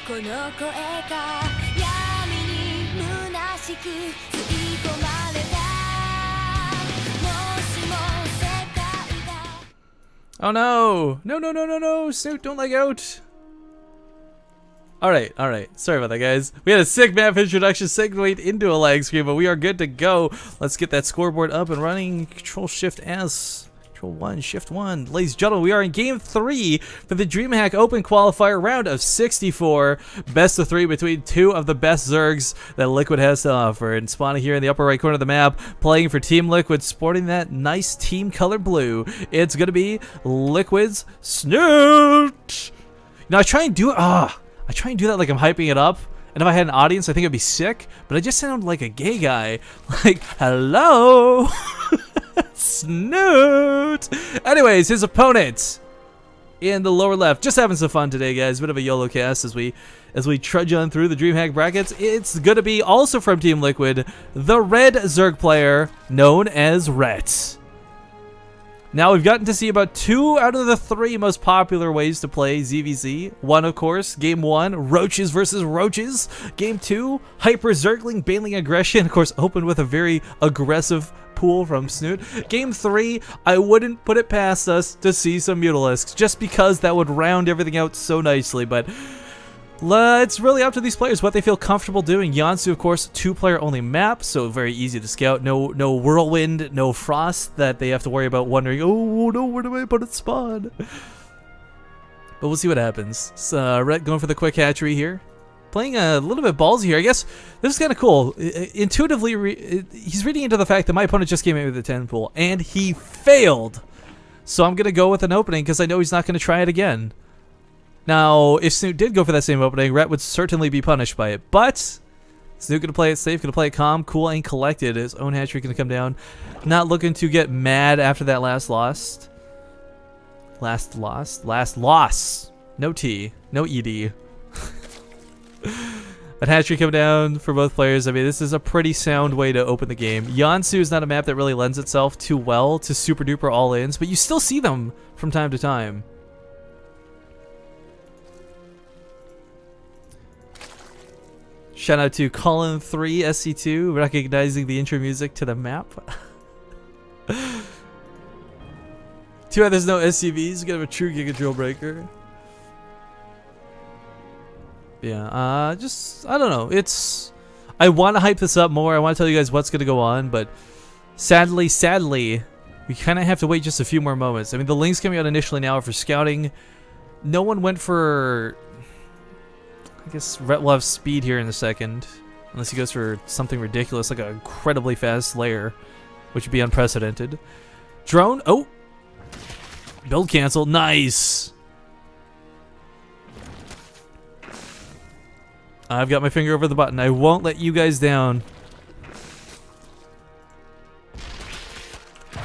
この声が闇に虚しく吸い込まれたもしも世界が Oh no! No, no, no, no, no! Snute, don't leg out! Alright, alright. Sorry about that, guys. We had a sick map introduction segued into a lag screen, but we are good to go. Let's get that scoreboard up and running. Control Shift S. Control 1, Shift 1. Ladies and gentlemen, we are in Game 3 for the Dreamhack Open Qualifier round of 64. Best of 3 between two of the best Zergs that Liquid has to offer. And spawning here in the upper right corner of the map, playing for Team Liquid, sporting that nice team color blue. It's going to be Liquid's Snute! Now, I try and do that like I'm hyping it up, and if I had an audience, I think it'd be sick, but I just sound like a gay guy. Like, hello, Snute! Anyways, his opponent in the lower left, just having some fun today, guys. Bit of a YOLO cast as we trudge on through the Dreamhack brackets. It's gonna be also from Team Liquid, the red Zerg player known as ReT. Now, we've gotten to see about 2 out of the 3 most popular ways to play ZVZ. One, of course, Game 1, Roaches versus Roaches. Game 2, Hyper Zergling, Bailing Aggression. Of course, opened with a very aggressive pool from Snute. Game 3, I wouldn't put it past us to see some Mutalisks, just because that would round everything out so nicely, but it's really up to these players what they feel comfortable doing. Yansu, of course, 2-player only map, so very easy to scout. No whirlwind, no frost that they have to worry about wondering, oh no, where do I put it spawn? But we'll see what happens. So, ReT going for the quick hatchery here. Playing a little bit ballsy here. I guess this is kind of cool. Intuitively, he's reading into the fact that my opponent just came in with a 10 pool, and he failed. So I'm going to go with an opening because I know he's not going to try it again. Now, if Snute did go for that same opening, ReT would certainly be punished by it. But Snute gonna play it safe, gonna play it calm, cool, and collected. His own hatchery gonna come down. Not looking to get mad after that last loss. Last loss. No T, no ED. But hatchery come down for both players. I mean, this is a pretty sound way to open the game. Yansu is not a map that really lends itself too well to super duper all-ins, but you still see them from time to time. Shout out to Colin3 SC2 recognizing the intro music to the map. Too bad there's no SCVs. Get a true Giga Drill Breaker. Yeah, I don't know. I want to hype this up more. I want to tell you guys what's going to go on, but sadly, we kind of have to wait just a few more moments. I mean, the links coming out initially now are for scouting. No one went for... I guess ReT will have speed here in a second, unless he goes for something ridiculous like an incredibly fast Slayer, which would be unprecedented. Drone, oh! Build cancel, nice! I've got my finger over the button. I won't let you guys down.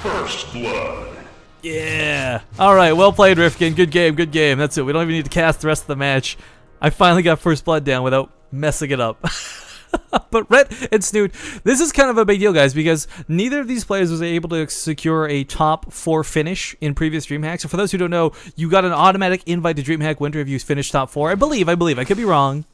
First blood. Yeah! Alright, well played, Rifkin. Good game, good game. That's it. We don't even need to cast the rest of the match. I finally got first blood down without messing it up. But ReT and Snute, this is kind of a big deal, guys, because neither of these players was able to secure a top 4 finish in previous Dreamhack. So for those who don't know, you got an automatic invite to Dreamhack Winter if you finished top 4. I believe. I could be wrong.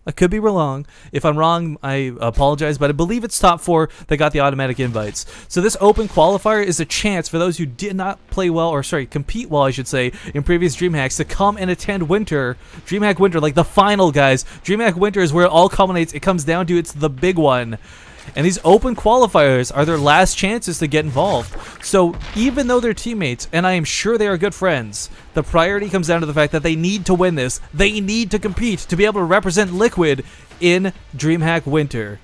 I could be wrong. If I'm wrong, I apologize, but I believe it's top 4 that got the automatic invites. So this open qualifier is a chance for those who did not play well, or sorry, compete well, I should say, in previous Dreamhacks to come and attend Winter. Dreamhack Winter, like the final, guys. Dreamhack Winter is where it all culminates. It comes down to it's the big one. And these open qualifiers are their last chances to get involved. So even though they're teammates, and I am sure they are good friends, the priority comes down to the fact that they need to win this. They need to compete to be able to represent Liquid in Dreamhack Winter.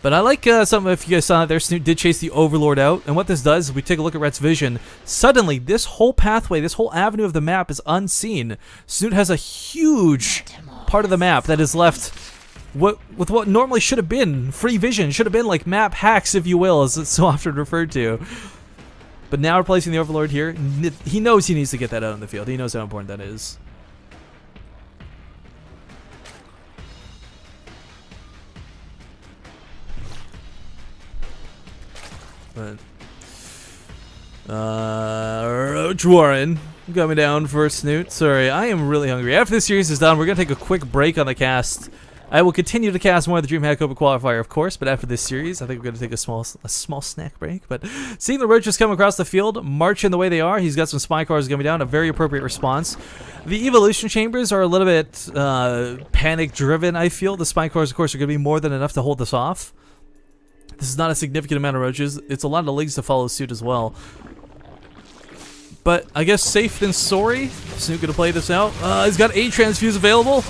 But I like something, if you guys saw it there, Snute did chase the Overlord out. And what this does is we take a look at ReT's vision. Suddenly, this whole pathway, this whole avenue of the map is unseen. Snute has a huge part of the map that is left with what normally should have been free vision, should have been like map hacks, if you will, as it's so often referred to. But now replacing the Overlord here, he knows he needs to get that out on the field. He knows how important that is. But Roach Warren coming down for Snute. Sorry, I am really hungry. After this series is done, we're going to take a quick break on the cast. I will continue to cast more of the Dreamhack Open Qualifier, of course, but after this series, I think we're going to take a small snack break. But seeing the roaches come across the field, marching the way they are, he's got some spy cars coming down, a very appropriate response. The evolution chambers are a little bit panic-driven, I feel. The spy cars, of course, are going to be more than enough to hold this off. This is not a significant amount of roaches. It's a lot of the leagues to follow suit as well. But I guess safe than sorry. Snute going to play this out. He's got 8 transfuse available.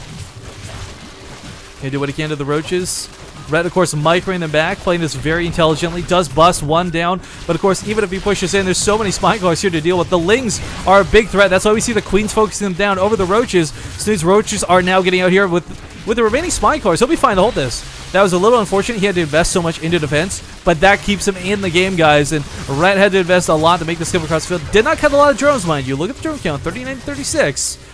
Gonna do what he can to the roaches. ReT, of course, microing them back, playing this very intelligently. Does bust one down, but of course, even if he pushes in, there's so many spy cars here to deal with. The Lings are a big threat. That's why we see the Queens focusing them down over the roaches. Snute's roaches are now getting out here with the remaining spy cars. He'll be fine to hold this. That was a little unfortunate. He had to invest so much into defense, but that keeps him in the game, guys. And ReT had to invest a lot to make this come across the field. Did not cut a lot of drones, mind you. Look at the drone count, 39 to 36.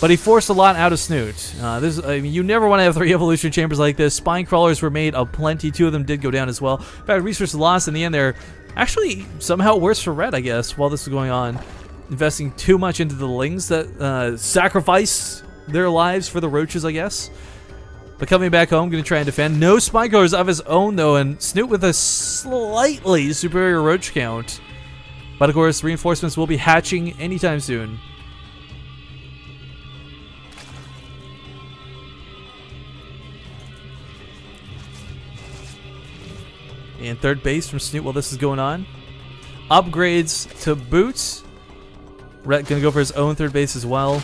But he forced a lot out of Snute. I mean, you never want to have 3 evolution chambers like this. Spine crawlers were made of plenty. 2 of them did go down as well. In fact, resources lost in the end there. Actually, somehow worse for ReT, I guess, while this was going on. Investing too much into the Lings that sacrifice their lives for the roaches, I guess. But coming back home, going to try and defend. No spine crawlers of his own, though, and Snute with a slightly superior roach count. But, of course, reinforcements will be hatching anytime soon. And third base from Snute while this is going on. Upgrades to boots. ReT going to go for his own third base as well.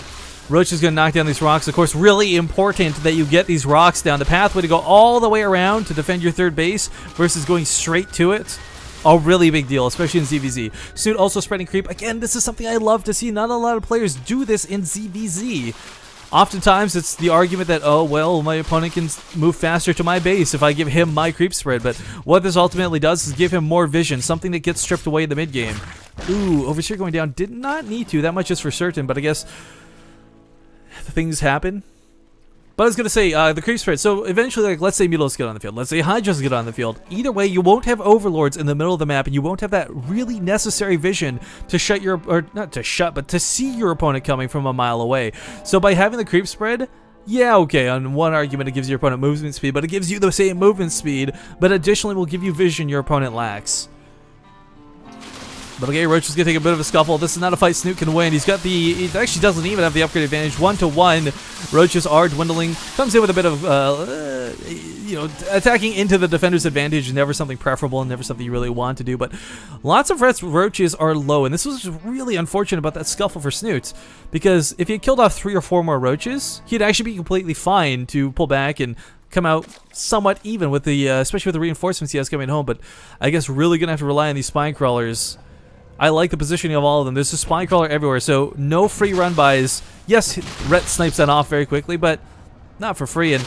Roach is going to knock down these rocks. Of course, really important that you get these rocks down. The pathway to go all the way around to defend your third base versus going straight to it. A really big deal, especially in ZVZ. Snute also spreading creep. Again, this is something I love to see. Not a lot of players do this in ZVZ. Oftentimes, it's the argument that, oh, well, my opponent can move faster to my base if I give him my creep spread. But what this ultimately does is give him more vision, something that gets stripped away in the mid-game. Ooh, Overseer going down. Did not need to. That much is for certain, but I guess things happen. But I was going to say, the creep spread. So eventually, like, let's say Mulos get on the field. Let's say Hydras get on the field. Either way, you won't have Overlords in the middle of the map, and you won't have that really necessary vision to shut your, or not to shut, but to see your opponent coming from a mile away. So by having the creep spread, yeah, okay, on one argument it gives your opponent movement speed, but it gives you the same movement speed, but additionally will give you vision your opponent lacks. But okay, Roach is going to take a bit of a scuffle. This is not a fight Snute can win. He's got the... He actually doesn't even have the upgrade advantage. 1-to-1. Roaches are dwindling. Comes in with a bit of, you know, attacking into the defender's advantage. Never something preferable and never something you really want to do. But lots of Roaches are low. And this was really unfortunate about that scuffle for Snute. Because if he had killed off 3 or 4 more Roaches, he'd actually be completely fine to pull back and come out somewhat even with the... especially with the reinforcements he has coming home. But I guess really going to have to rely on these spine crawlers. I like the positioning of all of them. There's a spine crawler everywhere, so no free run buys. Yes, ReT snipes that off very quickly, but not for free. And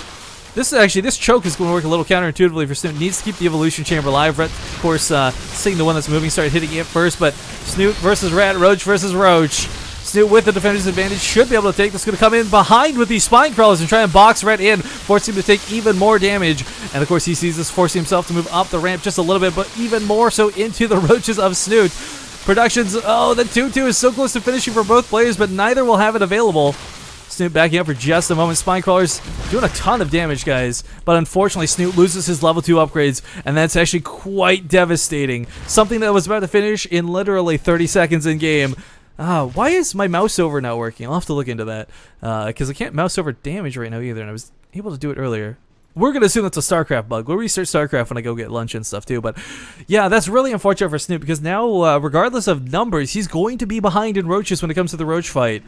this choke is going to work a little counterintuitively for Snute. Needs to keep the evolution chamber alive. ReT, of course, seeing the one that's moving, started hitting it first, but Snute versus ReT, Roach versus Roach. Snute with the defender's advantage should be able to take this. Going to come in behind with these spine crawlers and try and box ReT in, forcing him to take even more damage. And of course, he sees this, forcing himself to move up the ramp just a little bit, but even more so into the Roaches of Snute. Productions, oh, the 2-2 is so close to finishing for both players, but neither will have it available. Snute backing up for just a moment. Spine crawlers doing a ton of damage, guys. But unfortunately, Snute loses his level 2 upgrades, and that's actually quite devastating. Something that was about to finish in literally 30 seconds in game. Why is my mouse over not working? I'll have to look into that, because I can't mouse over damage right now either, and I was able to do it earlier. We're going to assume that's a StarCraft bug. We'll restart StarCraft when I go get lunch and stuff too. But yeah, that's really unfortunate for Snute because now, regardless of numbers, he's going to be behind in Roaches when it comes to the Roach fight.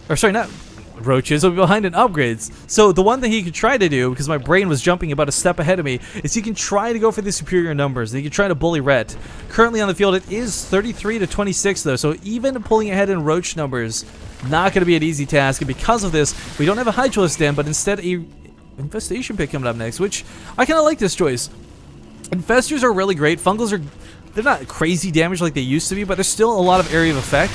Or sorry, not Roaches, he'll be behind in upgrades. So the one thing he could try to do, because my brain was jumping about a step ahead of me, is he can try to go for the superior numbers. He can try to bully ReT. Currently on the field, it is 33 to 26 though. So even pulling ahead in Roach numbers, not going to be an easy task. And because of this, we don't have a Hydralisk Den, but instead a Infestation pick coming up next, which I kind of like this choice. Infestors are really great. Fungals are, they're not crazy damage like they used to be, but there's still a lot of area of effect.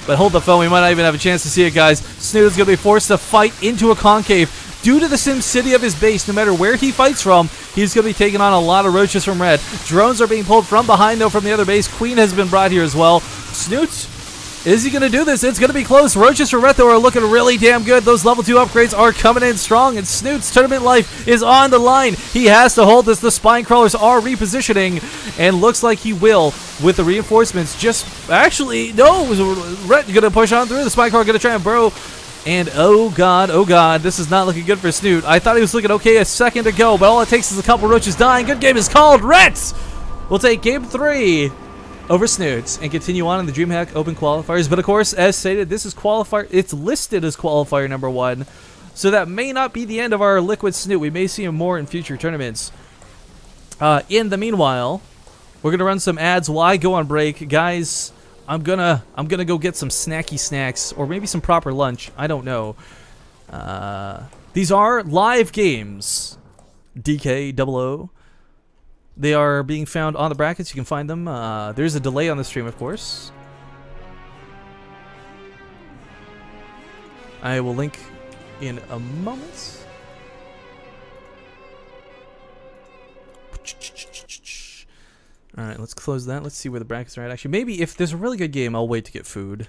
But hold the phone, we might not even have a chance to see it, guys. Snute is going to be forced to fight into a concave. Due to the SimCity of his base, no matter where he fights from, he's going to be taking on a lot of Roaches from ReT. Drones are being pulled from behind, though, from the other base. Queen has been brought here as well. Snute Is he going to do this? It's going to be close. Ro64 ReT are looking really damn good. Those level 2 upgrades are coming in strong, and Snute's tournament life is on the line. He has to hold this. The spine crawlers are repositioning, and looks like he will with the reinforcements. Just actually, no, ReT going to push on through. The spine crawler going to try and burrow. And oh god, this is not looking good for Snute. I thought he was looking okay a second ago, but all it takes is a couple roaches dying. Good game is called. ReT will take game 3 over Snute and continue on in the Dreamhack Open qualifiers. But of course, as stated, this is qualifier. It's listed as qualifier number 1, so that may not be the end of our Liquid Snute. We may see him more in future tournaments. In the meanwhile, we're gonna run some ads while I go on break, guys. I'm gonna go get some snacky snacks or maybe some proper lunch. I don't know. These are live games. DK00. They are being found on the brackets. You can find them. There's a delay on the stream, of course. I will link in a moment. Alright, let's close that. Let's see where the brackets are at. Actually, maybe if there's a really good game, I'll wait to get food.